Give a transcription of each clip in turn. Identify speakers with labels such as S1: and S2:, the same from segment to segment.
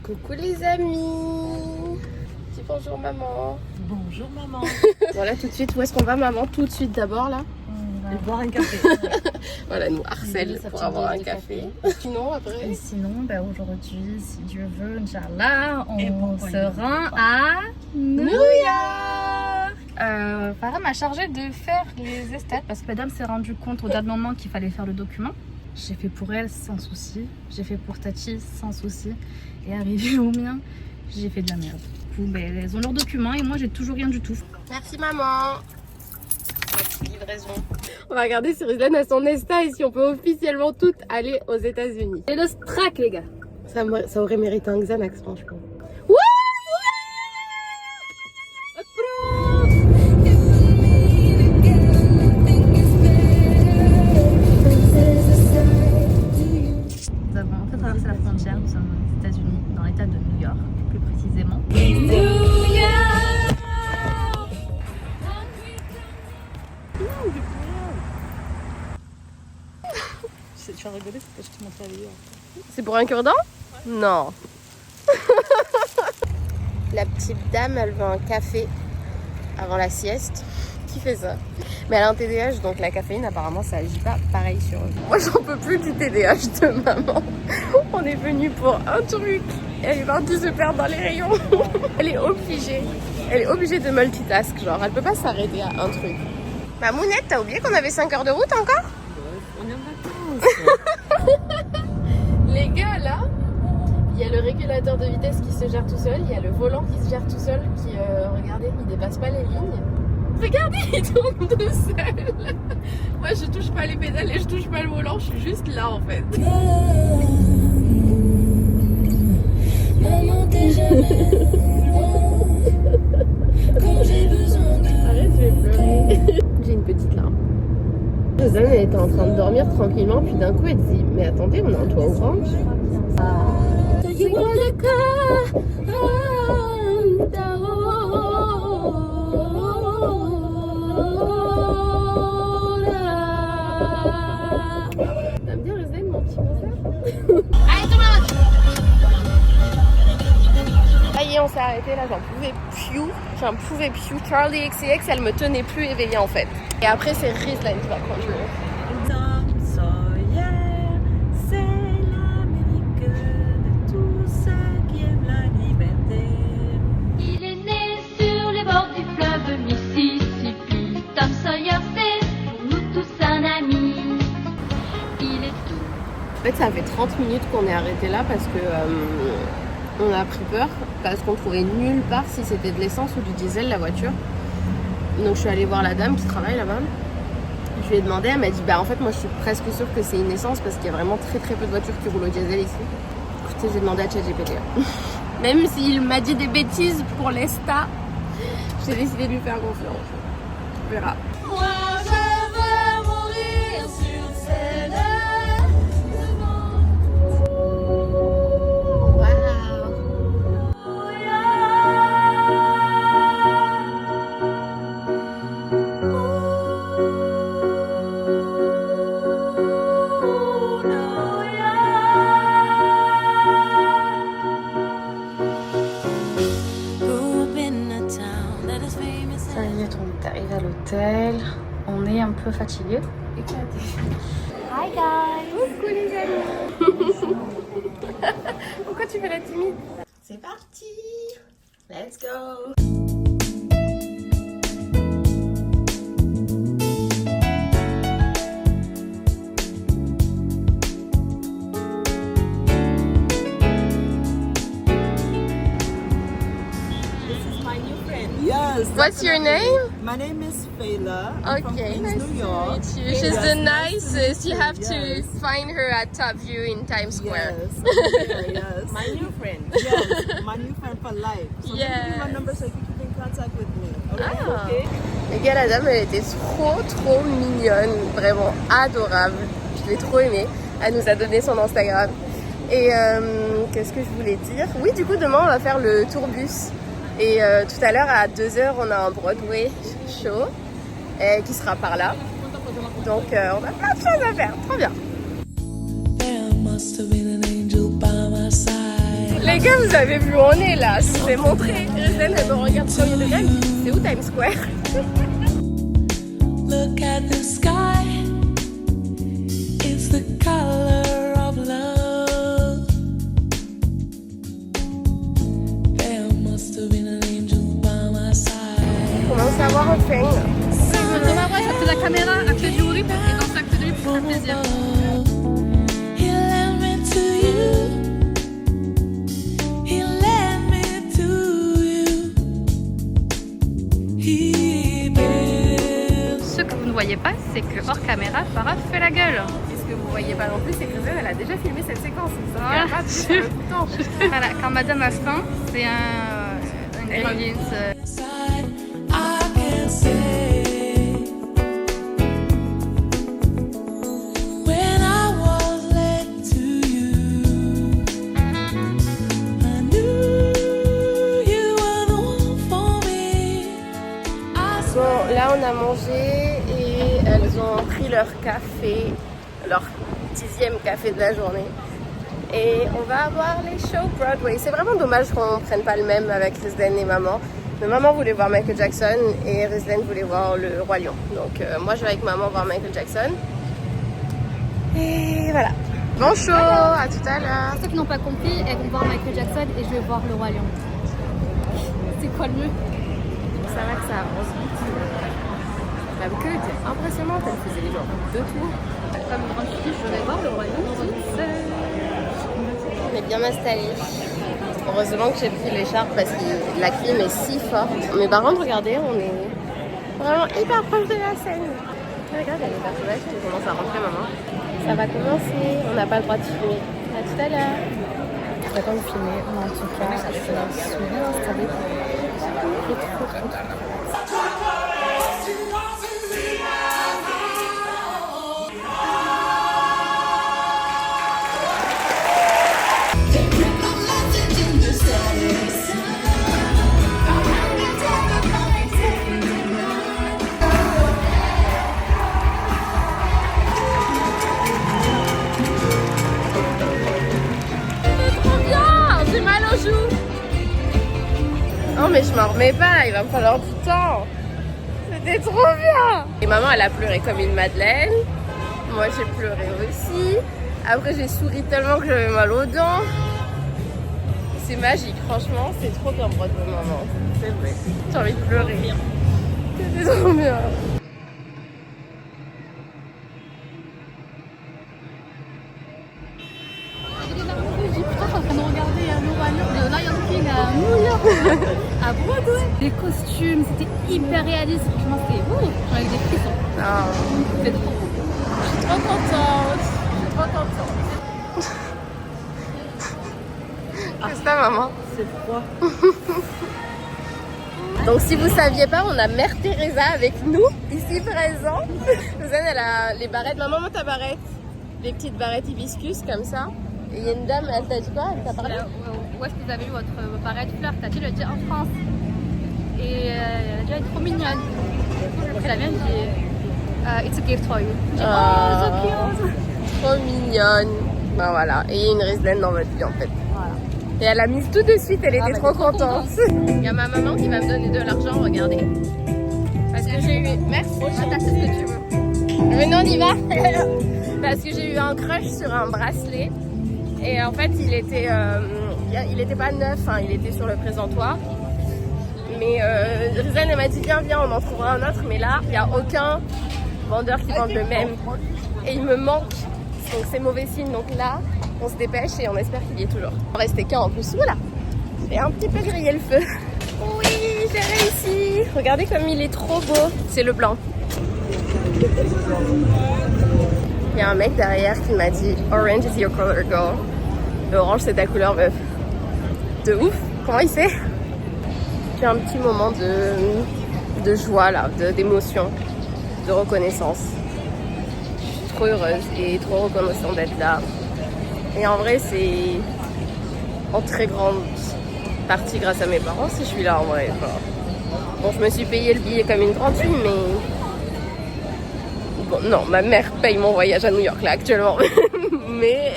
S1: Coucou les amis. Dis bonjour maman.
S2: Bonjour maman.
S1: Voilà tout de suite, où est-ce qu'on va maman? Tout de suite d'abord là.
S2: On va boire un café.
S1: Voilà, nous harcèle pour avoir un café. Sinon après.
S2: Et sinon, aujourd'hui, si Dieu veut, Inch'Allah, on
S3: bon,
S2: se rend à New York. Farah m'a chargé de faire les esthètes parce que madame s'est rendue compte au dernier moment qu'il fallait faire le document. J'ai fait pour elle sans souci, j'ai fait pour Tati sans souci, et arrivé au mien, j'ai fait de la merde. Du coup, elles ont leurs documents et moi j'ai toujours rien du tout.
S1: Merci maman. Petite livraison. On va regarder si Ruslan a son Insta et si on peut officiellement toutes aller aux États-Unis.
S2: Et le strack les gars.
S1: Ça aurait mérité un Xanax franchement.
S2: Nous avons enfin traversé la frontière, nous sommes aux États-Unis, dans l'état de New York, plus précisément. Tu vas rigoler, c'est parce que je te montre la vidéo.
S1: C'est pour un cure-dent? Non. La petite dame, elle veut un café avant la sieste. Qui fait ça? Mais elle a un TDAH, donc la caféine, apparemment, ça agit pas pareil sur eux. Moi, j'en peux plus du TDAH de maman. On est venu pour un truc. Et elle est partie se perdre dans les rayons. Elle est obligée. Elle est obligée de multitask, genre. Elle peut pas s'arrêter à un truc. Mamounette, t'as oublié qu'on avait 5 heures de route encore?
S3: On est en vacances.
S1: Les gars, là, il y a le régulateur de vitesse qui se gère tout seul, il y a le volant qui se gère tout seul, qui, regardez, il dépasse pas les lignes. Regardez, il tourne tout seul. Moi, je touche pas les pédales et je touche pas le volant, je suis juste là, en fait. Arrête, je vais pleurer. J'ai une petite larme. Rosanne, elle était en train de dormir tranquillement, puis d'un coup, elle dit « Mais attendez, on a un toit orange. » T'aimes bien Rosanne, mon petit concert? Allez, tout le monde! Ça y est, on s'est arrêté là, j'en pouvais plus. Charlie XCX, elle me tenait plus éveillée en fait. Et après, c'est Ruslan qui va conduire.
S3: Tom Sawyer, c'est l'Amérique de tous ceux qui aiment la liberté.
S4: Il est né sur les bords du fleuve Mississippi. Tom Sawyer, c'est pour nous tous un ami. Il est tout.
S1: En fait, ça fait 30 minutes qu'on est arrêté là parce que on a pris peur parce qu'on trouvait nulle part si c'était de l'essence ou du diesel la voiture. Donc je suis allée voir la dame qui travaille là-bas. Je lui ai demandé, elle m'a dit bah en fait moi je suis presque sûre que c'est une essence parce qu'il y a vraiment très peu de voitures qui roulent au diesel ici. Écoutez, j'ai demandé à ChatGPT. Même s'il m'a dit des bêtises pour l'Esta, j'ai décidé de lui faire confiance. On verra.
S4: Moi, je veux mourir sur scène.
S2: Ça y est, on est arrivé à l'hôtel. On est un peu fatigué. Hi guys!
S1: Coucou les amis. Pourquoi tu fais la timide? C'est parti. Let's go.
S3: Yes.
S1: What's your name?
S3: My name is Fela. I'm from
S1: Okay,
S3: Queens,
S1: nice
S3: New
S1: to
S3: York.
S1: meet you. She's the nicest. You have to find her at Top View in Times Square.
S3: Yes, I'm here, yes. My new friend. Yes, my new friend for life. So let me give you my number so you can keep in contact with me. Okay?
S1: Ah.
S3: Okay?
S1: Les gars, la dame, elle était trop mignonne, vraiment adorable. Je l'ai trop aimée. Elle nous a donné son Instagram. Et qu'est-ce que je voulais dire? Oui, du coup, demain, on va faire le tourbus. Et tout à l'heure, à 2h, on a un Broadway show qui sera par là. Donc, on a plein de choses à faire. Trop bien. Les gars, vous avez vu où on est là? Je vous ai montré. Rizlen, elle me regarde sur le degré. C'est où Times Square?
S5: Look at the sky. It's the color of love. There must have been an angel by my side.
S1: Comment savoir en fait?
S2: Thomas, ouais, ça fait la caméra, acte du rip, et dans cet acte de rip, ça fait plaisir.
S5: He led me to you. He led me to you. He built.
S2: Ce que vous ne voyez pas, c'est que hors caméra, Farah fait la gueule.
S1: Et ce que vous voyez pas non plus, c'est que Rizlen, elle a déjà filmé cette séquence.
S2: Voilà.
S1: Elle a pas pu faire tout le temps.
S2: Voilà, quand Madame a faim, c'est un ingrédient.
S5: Side, I can say when I was led to you, I knew you were the one for me. I
S1: Bon, là on a mangé et elles ont pris leur café, leur 10e café de la journée. Et on va avoir les shows Broadway. C'est vraiment dommage qu'on ne prenne pas le même avec Rizlen et maman. Mais maman voulait voir Michael Jackson et Rizlen voulait voir le Roi Lion. Donc moi je vais avec maman voir Michael Jackson. Et voilà. Bon show, à tout à l'heure.
S6: Pour ceux qui n'ont pas compris, elles vont voir Michael Jackson et je vais voir le Roi Lion. C'est quoi le mieux?
S1: Ça va que ça avance vite. La queue était impressionnante, elle faisait genre 2 tours.
S6: Comme une grande fille, je vais voir le Roi Lion toute seule.
S1: On est bien installés. Heureusement que j'ai pris l'écharpe parce que la clim est si forte. Mais par contre, regardez, on est vraiment hyper proche de la scène. Regarde, il y a les personnages qui commencent à rentrer, maman. Ça va commencer, on n'a pas le droit de filmer. À tout à l'heure. On n'a pas le droit de filmer, mais en tout cas, je suis bien installée. Trop. J'ai mal aux joues. Oh mais je m'en remets pas, il va me falloir du temps. C'était trop bien. Et maman elle a pleuré comme une madeleine. Moi j'ai pleuré aussi. Après j'ai souri tellement que j'avais mal aux dents. C'est magique, franchement c'est trop bien Broadway maman. C'est vrai. J'ai envie de pleurer. C'était trop bien.
S6: Je dis putain, je suis en train de regarder le Roi Lion, le Lion King à New York, à Broadway. Les costumes, c'était hyper réaliste. Franchement, c'était ouh, j'en ai eu des frissons.
S1: Non.
S6: C'était trop beau.
S1: Je suis trop contente. Je suis trop contente. C'est ça maman.
S3: C'est froid.
S1: Donc si vous saviez pas, on a Mère Teresa avec nous, ici présente. Suzanne, elle a les barrettes. Maman, monte ta barrette. Les petites barrettes hibiscus comme ça. Et il y a une dame, elle t'a dit quoi? Elle t'a parlé?
S6: Où est-ce que vous avez eu votre barrette fleur? T'as dit le dire en France. Et elle a dit, elle est trop mignonne. J'ai pris la mienne, j'ai dit, it's a gift for you. J'ai dit, oh, so cute.
S1: Trop mignonne. Ben voilà. Et il y a une Rizlen dans votre vie en fait.
S6: Voilà.
S1: Et elle a mis tout de suite, elle était
S6: bah,
S1: trop
S6: elle est trop
S1: contente. Il y a ma maman qui va me donner de l'argent, regardez. Parce que j'ai eu... Merci.
S6: T'as fait ce que tu veux.
S1: Mais non, on y va. Parce que j'ai eu un crush sur un bracelet. Et en fait, il était pas neuf, hein, il était sur le présentoir. Mais Rizlen, elle m'a dit viens, on en trouvera un autre. Mais là, il n'y a aucun vendeur qui vend le même. Et il me manque. Donc c'est mauvais signe. Donc là, on se dépêche et on espère qu'il y est toujours. Il en restait qu'un en plus. Voilà. J'ai un petit peu grillé le feu. Oui, j'ai réussi. Regardez comme il est trop beau. C'est le blanc. Il y a un mec derrière qui m'a dit Orange is your color, girl. L'orange c'est ta couleur, meuf. De ouf. Comment il sait? J'ai un petit moment de joie là, d'émotion, de reconnaissance. Je suis trop heureuse et trop reconnaissante d'être là. Et en vrai, c'est en très grande partie grâce à mes parents si je suis là en vrai. Enfin, bon, je me suis payé le billet comme une grande fille, mais bon, non, ma mère paye mon voyage à New York là actuellement. Mais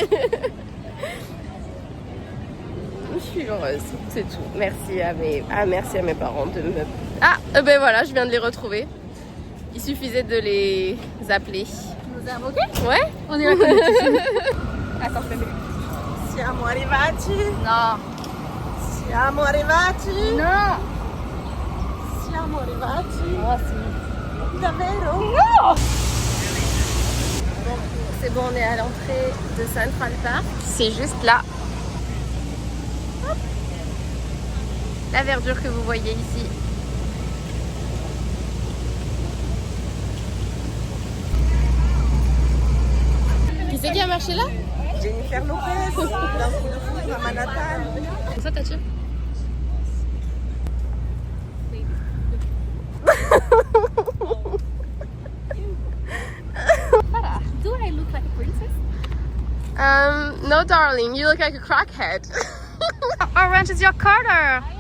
S1: je suis heureuse, c'est tout. Merci à mes parents de me... Ah, ben voilà, je viens de les retrouver. Il suffisait de les appeler.
S6: Tu nous as invoqués?
S1: Ouais.
S6: On est là comme des Attends, je vais
S3: Siamo arrivati.
S6: Non.
S3: Siamo arrivati.
S6: Non.
S3: Siamo arrivati.
S6: Oh, si.
S3: Davvero?
S6: Non.
S1: C'est bon, on est à l'entrée de Central Park. C'est juste là. Hop. La verdure que vous voyez ici. Qui c'est qui a marché là?
S3: Jennifer Lopez. Dans Coup de foudre à Manhattan.
S1: C'est ça, Tachi?
S6: Farah, do I look like a princess?
S1: No, darling, you look like a crackhead.
S2: Orange is your color.
S6: I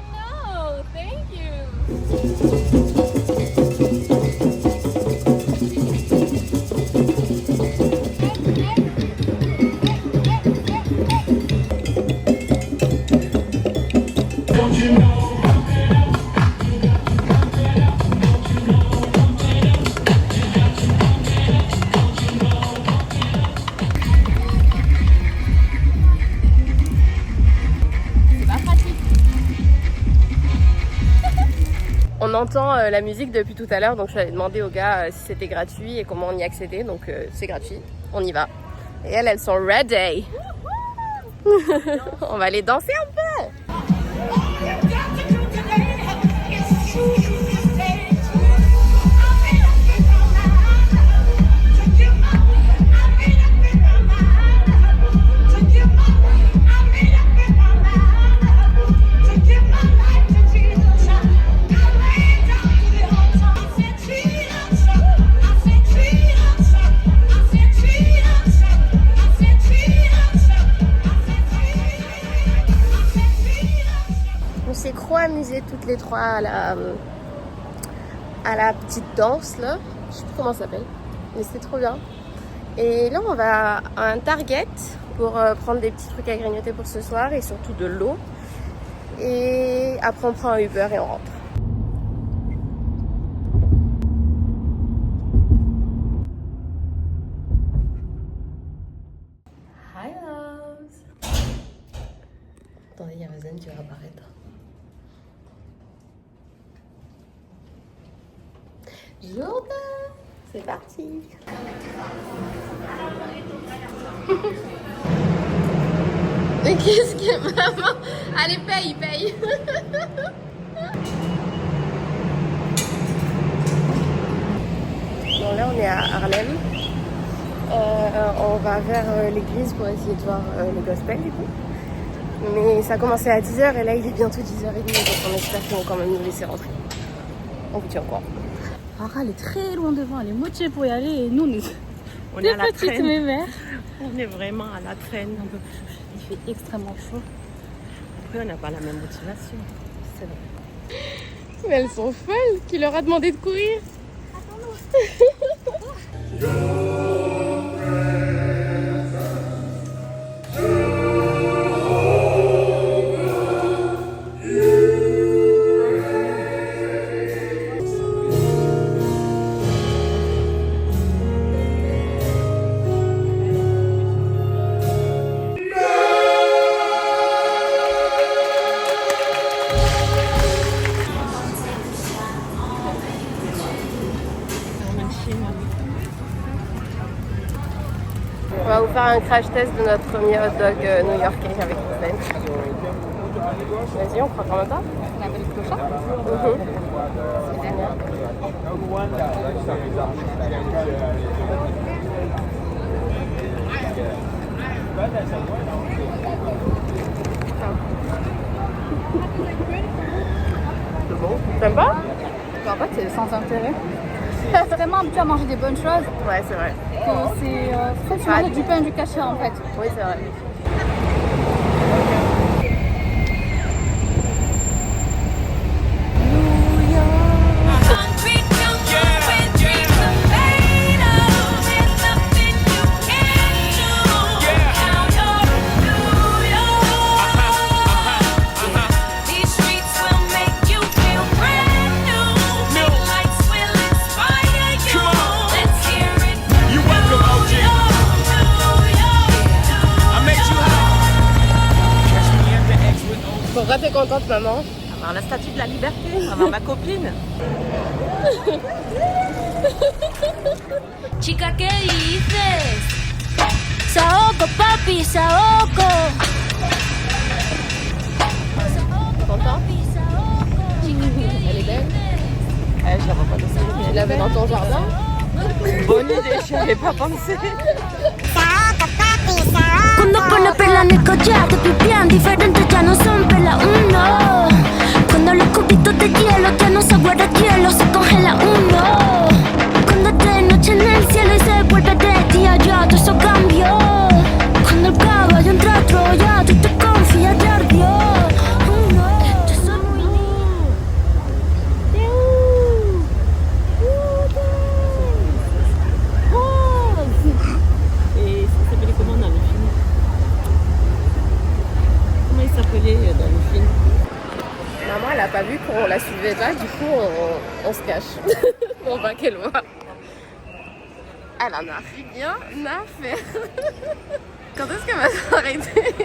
S6: know, thank you.
S1: On entend la musique depuis tout à l'heure, donc je suis allée demander aux gars si c'était gratuit et comment on y accédait. Donc c'est gratuit, on y va. Et elles sont ready. On va aller danser un peu. On s'est amusées toutes les trois à la petite danse là. Je sais plus comment ça s'appelle, mais c'était trop bien. Et là on va à un Target pour prendre des petits trucs à grignoter pour ce soir et surtout de l'eau. Et après on prend un Uber et on rentre. Hi loves. Attendez, il y a Vazen qui va apparaître. Jourdain, c'est parti. Mais qu'est-ce que maman? Allez, paye. Bon, là on est à Harlem. On va vers l'église pour essayer de voir le gospel du coup. Mais ça a commencé à 10h et là il est bientôt 10h30, donc on espère qu'ils vont quand même nous laisser rentrer. On vous tient au courant.
S6: Farah, elle est très loin devant, elle est motivée pour y aller et nous,
S3: On est
S6: des
S3: à la
S6: petites
S3: traîne.
S6: mémères.
S3: On est vraiment à la traîne.
S6: Il fait extrêmement chaud.
S3: Après, on n'a pas la même motivation. C'est vrai.
S1: Mais elles sont folles. Qui leur a demandé de courir? On va vous faire un crash test de notre premier hot dog new-yorkais avec Ben. Vas-y, on prend en même temps.
S6: On appelle le clochard.
S1: C'est bon. T'aimes pas?
S6: En fait, c'est sans intérêt. C'est vraiment habitué à manger des bonnes choses.
S1: Ouais, c'est vrai.
S6: C'est comme si tu mangeais du pain et du cachet en fait.
S1: Oui, c'est vrai. Pourquoi t'es contente, maman?
S3: Avoir la statue de la liberté, avoir ma copine.
S7: Chica, ¿qué dices? Saoko, papi, Saoko.
S1: Content? Elle est belle.
S3: Je la vois pas de ça.
S1: Tu l'avais dans ton jardin?
S3: Bonne idée, je n'y avais pas pensé.
S7: Cuando pone perla en el collar, te pipián diferentes ya no son perla uno. Cuando los cubitos de hielo ya no se guarda hielo, se congela uno. Cuando es de noche en el cielo y se vuelve de día ya todo eso cambió. Cuando el caballo entra a Troya, tú te confías ya ardió. Uno, yo soy muy
S3: Et ça s'appelait comment dans le film? Comment il s'appelait dans le film?
S1: Maman, elle a pas vu qu'on la suivait pas, du coup, on se cache. On va qu'elle voit. Elle en a rien à faire. Quand est-ce qu'elle va s'arrêter?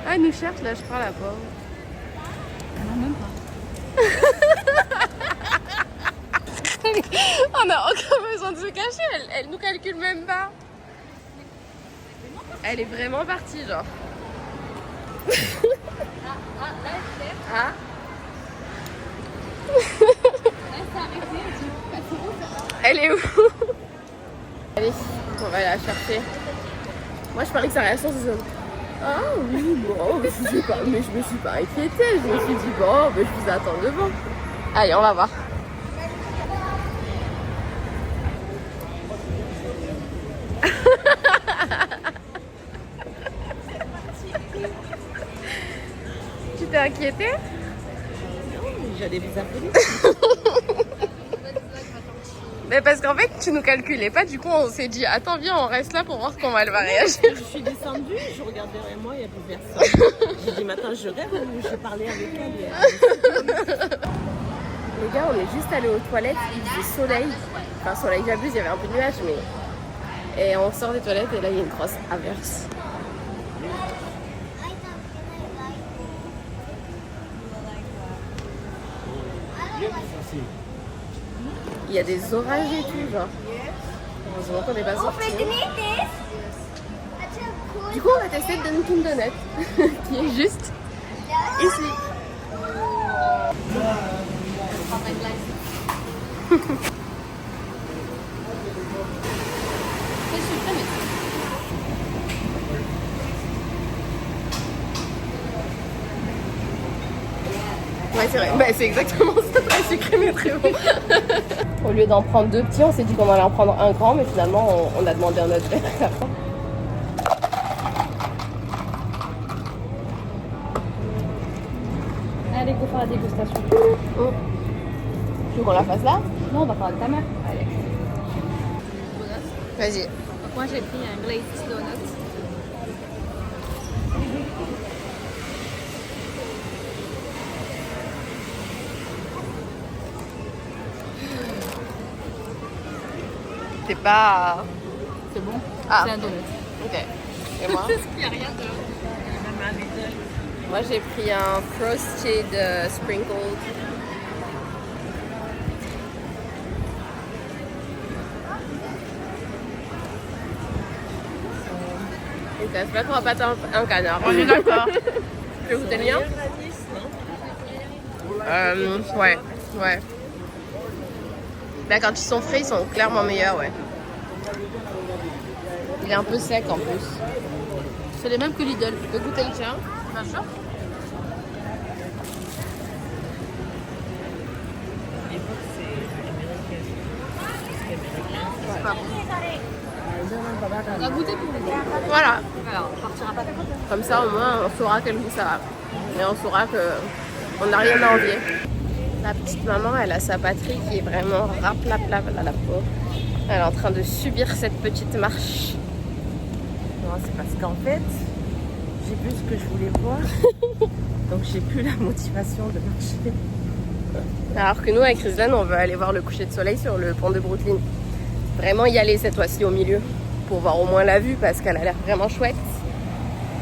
S1: Elle nous cherche, là, je crois, la pauvre.
S2: Non, même pas.
S1: On n'a aucun besoin de se cacher, elle nous calcule même pas. Elle est vraiment partie, genre. Ah. Elle est où? Allez, on va la chercher. Moi, je parie que sa réaction, c'est ça. Ah oui, bon, je sais pas, mais je me suis pas inquiétée. Je me suis dit, bon, ben, je vous attends devant. Allez, on va voir. Tu t'es inquiétée?
S3: J'allais vous appeler.
S1: Mais parce qu'en fait, tu nous calculais pas, du coup, on s'est dit, attends, viens, on reste là pour voir comment elle va réagir.
S3: Je suis descendue, je regarde derrière moi, il n'y a plus personne. J'ai dit, mais attends, je rêve ou j'ai parlé avec elle?
S1: Les gars, on est juste allés aux toilettes, il faisait soleil. Enfin, soleil, j'abuse, il y avait un peu de nuages, mais... Et on sort des toilettes et là, il y a une grosse averse. Il y a des orages et tout, genre. Heureusement qu'on n'est pas sorti. Du coup, on va tester Dunkin' Donut, qui est juste ici. Ouais, c'est vrai. Bah, c'est exactement ça, très sucré mais très bon. Au lieu d'en prendre 2 petits, on s'est dit qu'on allait en prendre un grand, mais finalement, on a demandé un autre verre.
S2: Allez, go faire la dégustation.
S1: Tu veux qu'on la fasse là?
S2: Non, on va faire avec ta mère. Allez.
S1: Vas-y.
S6: Donc moi j'ai pris un glazed donut.
S1: C'est pas...
S2: C'est bon?
S1: Ah.
S2: C'est un donut.
S1: Ok. Et moi?
S6: Il n'y a rien de...
S1: Moi j'ai pris un frosted sprinkled. Ok, c'est pas qu'on va battre un canard. On est d'accord. Tu veux goûter le mien? Ouais, ouais. Là quand ils sont frais, ils sont clairement meilleurs, ouais. Il est un peu sec en plus. C'est les mêmes que Lidl. Tu peux goûter le tien? Bien sûr. C'est pas bon.
S6: On a goûté pour vous.
S1: Voilà.
S6: Alors, on partira pas.
S1: Comme ça, au moins, on saura quel goût ça a. Et on saura qu'on n'a rien à envier. La petite maman, elle a sa batterie qui est vraiment raplapla, la pauvre. Elle est en train de subir cette petite marche.
S3: Non, c'est parce qu'en fait, j'ai vu ce que je voulais voir. Donc j'ai plus la motivation de marcher.
S1: Alors que nous, avec Rizlan, on veut aller voir le coucher de soleil sur le pont de Brooklyn. Vraiment y aller cette fois-ci au milieu pour voir au moins la vue parce qu'elle a l'air vraiment chouette.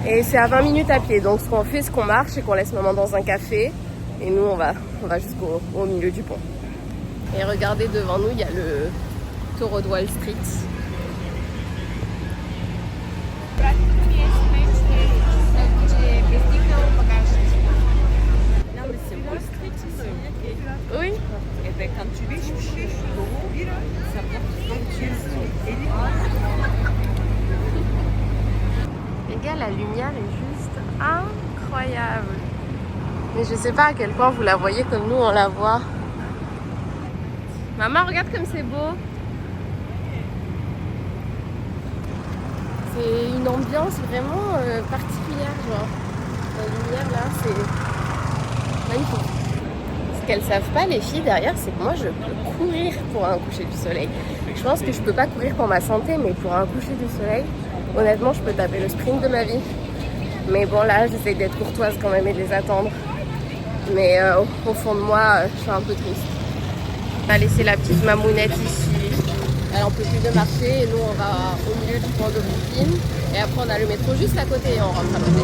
S1: Et c'est à 20 minutes à pied. Donc ce qu'on fait, c'est qu'on marche et qu'on laisse maman dans un café. Et nous, on va jusqu'au milieu du pont. Et regardez devant nous, il y a le taureau de Wall Street. Oui.
S3: Et bien quand tu vas chercher le taureau, ça porte ponctuation.
S1: Les gars, la lumière est juste incroyable. Mais je sais pas à quel point vous la voyez comme nous on la voit. Maman, regarde comme c'est beau. C'est une ambiance vraiment particulière, genre. La lumière là, c'est magnifique. Ce qu'elles savent pas les filles derrière, c'est que moi je peux courir pour un coucher du soleil. Je pense que je peux pas courir pour ma santé, mais pour un coucher du soleil, honnêtement, je peux taper le sprint de ma vie. Mais bon, là, j'essaie d'être courtoise quand même et de les attendre. Mais au fond de moi, je suis un peu triste. On va laisser la petite mamounette ici. Elle en peut plus de marcher et nous, on va au milieu du pont de Brooklyn. Et après, on a le métro juste à côté et on rentre à côté.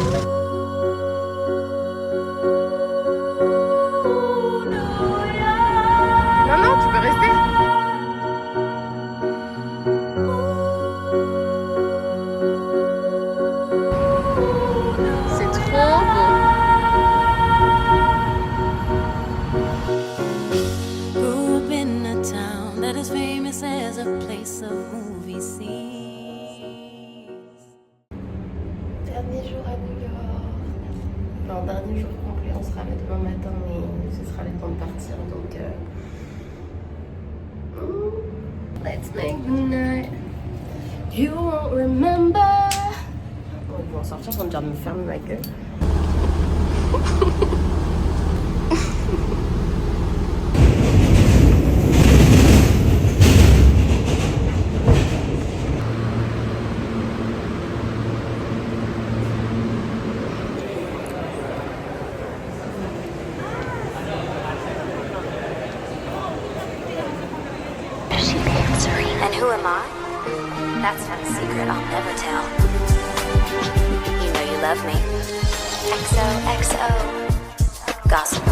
S1: Non, non, tu peux rester. C'est trop beau.
S7: Grew up in a town that is famous as a place of movie scenes.
S1: Dernier jour à New York. Non, dernier jour complet, on sera là demain matin, mais ce sera le temps de partir, donc let's make the night. You won't remember. Bon, ils vont sortir sans me dire de me fermer ma gueule.
S7: She be answering. And who am I? That's not a secret I'll never tell. You know you love me. XOXO. Gossip.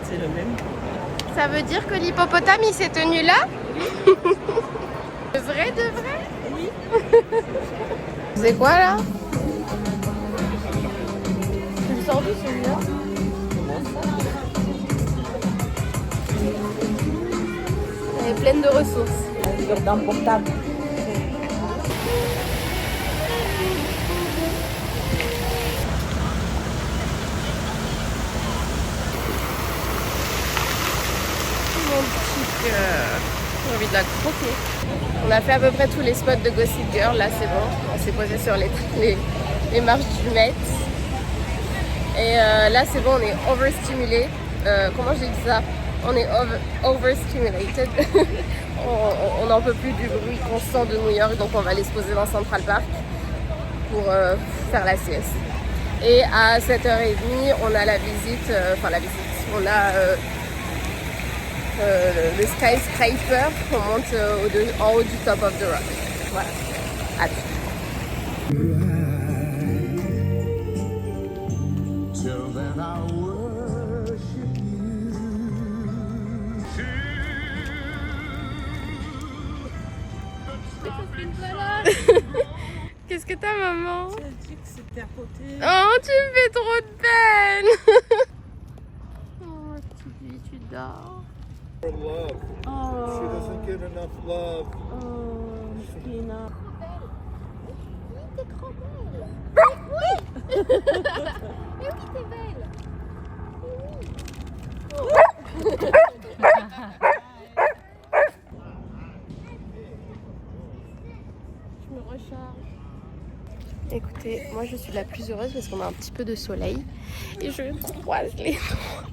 S3: C'est le même.
S1: Ça veut dire que l'hippopotame il s'est tenu là? De vrai, de vrai? Oui. C'est quoi là? Tu le sors d'où celui-là? Elle est pleine de ressources.
S3: Cure-dent portable.
S1: Mon petit cœur. J'ai envie de la croquer. On a fait à peu près tous les spots de Gossip Girl. Là, c'est bon. On s'est posé sur les marches du Met. Et là, c'est bon, on est overstimulé. Comment j'ai dit ça? On est overstimulated. On n'en peut plus du bruit constant de New York. Donc, on va aller se poser dans Central Park pour faire la sieste. Et à 7h30, on a la visite. On a le skyscraper. On monte en haut du top of the rock. Voilà. À tout.
S8: Till then I worship you.
S1: Qu'est-ce que t'as, maman?
S3: Tu as dit que c'était à côté.
S1: Oh, tu me fais trop de peine. Oh, petite vie, tu dors.
S8: Her love. She doesn't get enough love.
S1: Je me recharge. Écoutez, moi je suis la plus heureuse parce qu'on a un petit peu de soleil et je croise les doigts.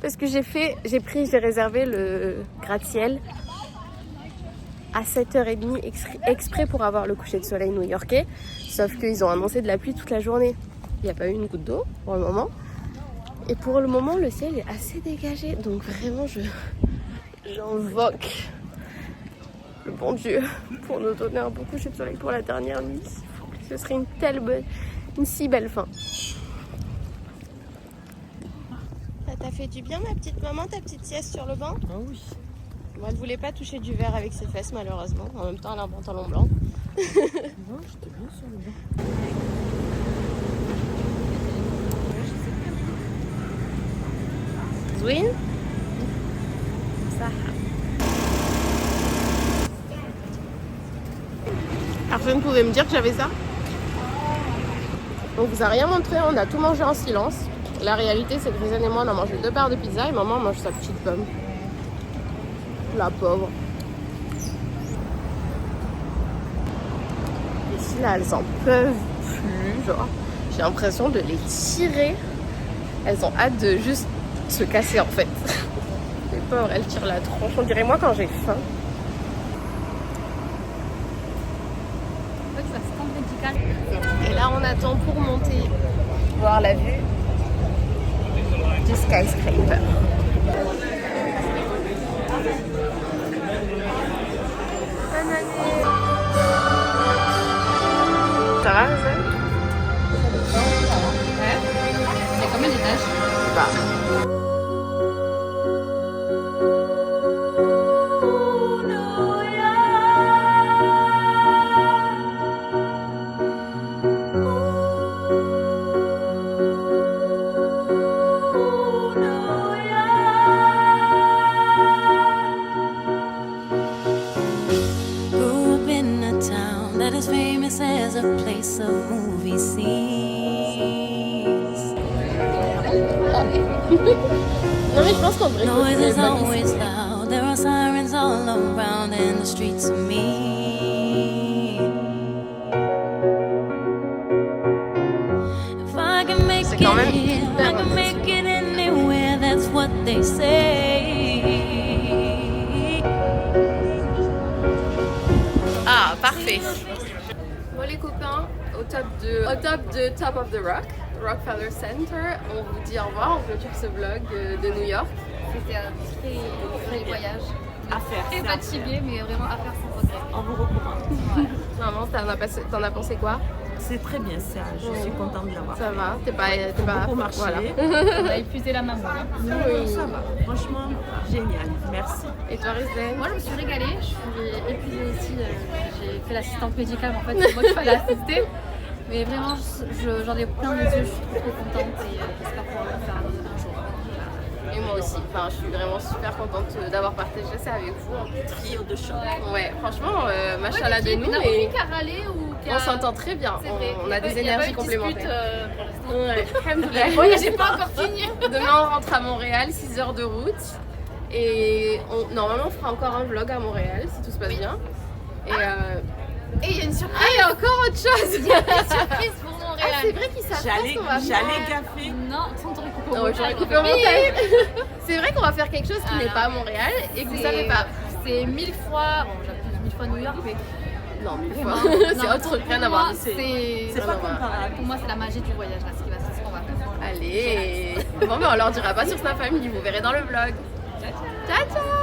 S1: Parce que j'ai réservé le gratte-ciel à 7h30 exprès pour avoir le coucher de soleil new-yorkais. Sauf qu'ils ont annoncé de la pluie toute la journée. Il n'y a pas eu une goutte d'eau pour le moment. Et pour le moment, le ciel est assez dégagé. Donc vraiment, j'invoque le bon Dieu pour nous donner un beau coucher de soleil pour la dernière nuit, s'il vous plaît. Ce serait une si belle fin. Ça t'a fait du bien ma petite maman, ta petite sieste sur le banc?
S3: Ah oui.
S1: Bon, elle voulait pas toucher du verre avec ses fesses malheureusement. En même temps elle a un pantalon blanc.
S3: Non, j'étais bien sur le banc.
S1: Zwin? Ça. Personne ne pouvait me dire que j'avais ça. On vous a rien montré, on a tout mangé en silence. La réalité c'est que Rizan et moi on a mangé 2 barres de pizza et maman mange sa petite pomme. La pauvre. Ici là elles en peuvent plus, genre j'ai l'impression de les tirer. Elles ont hâte de juste se casser en fait. Les pauvres elles tirent la tronche, on dirait moi quand j'ai faim. Et là on attend pour monter voir la vue du skyscraper. Bonne année. Ça va Rizan?
S2: Ouais. C'est combien d'étages?
S1: Bah.
S5: Grew up in a town that is famous as a place of movie scenes.
S1: Non mais je pense qu'on devrait
S5: Noise
S1: continuer
S5: is
S1: le bain
S5: always
S1: ici.
S5: loud. There are sirens all around, and the streets are mean. If I can make
S1: C'est
S5: it
S1: quand même
S5: here,
S1: hyper
S5: I can
S1: romantique.
S5: make it anywhere. That's what they say.
S1: Ah parfait. Bon les copains, au top de Top of the Rock, Rockefeller Center, on vous dit au revoir, on clôture ce vlog de New York.
S6: C'était un très voyage.
S3: À faire.
S6: Très fatigué, mais vraiment à faire sans regret.
S3: On vous recommande.
S1: Maman, t'en as pensé quoi?
S3: C'est très bien ça, je suis contente de l'avoir.
S1: Ça va, t'es pas
S3: Beaucoup marché.
S1: voilà.
S6: On a épuisé la maman.
S3: Oui. Ça va, franchement, génial, merci.
S1: Et toi Rizan?
S6: Moi, je me suis régalée. Je suis épuisée aussi. J'ai fait l'assistante médicale, mais en fait, c'est moi qu'il fallait assister. Mais vraiment, j'en ai plein les yeux. Je suis trop contente et j'espère pouvoir le faire un jour.
S1: Et moi aussi, enfin, je suis vraiment super contente d'avoir partagé ça avec vous.
S3: Trio de choc.
S1: Ouais, franchement, machallah de nous
S6: On a
S1: et
S6: qu'à râler ou qu'à...
S1: on s'entend très bien.
S6: C'est vrai.
S1: On a des
S6: Il y
S1: énergies
S6: pas eu de dispute,
S1: complémentaires.
S6: pour l'instant.
S1: Ouais, alhamdoulilah.
S6: Ouais, j'ai pas encore fini.
S1: Demain on rentre à Montréal, 6 heures de route. Et normalement on fera encore un vlog à Montréal si tout se passe bien. Et
S6: Et il y a une surprise.
S1: il y a encore autre chose.
S6: Il y a une surprise pour Montréal.
S1: C'est vrai qu'ils savent pas ce qu'on va faire.
S3: J'allais gaffer.
S6: Non, sans te récupérer.
S1: Non, j'aurais coupé au montage. C'est vrai qu'on va faire quelque chose qui n'est pas à Montréal et que vous savez pas.
S6: C'est 1000 fois, bon j'appelle 1000 fois New York, mais
S1: Non, 1000 fois.
S6: vraiment,
S1: C'est
S6: non,
S1: autre, rien à voir.
S3: C'est
S6: C'est
S3: pas comparable.
S6: pour moi c'est la magie du voyage là, ce qu'on va faire.
S1: Allez. Bon, mais on leur dira pas sur Snap Family, vous verrez dans le vlog. Ciao, ciao.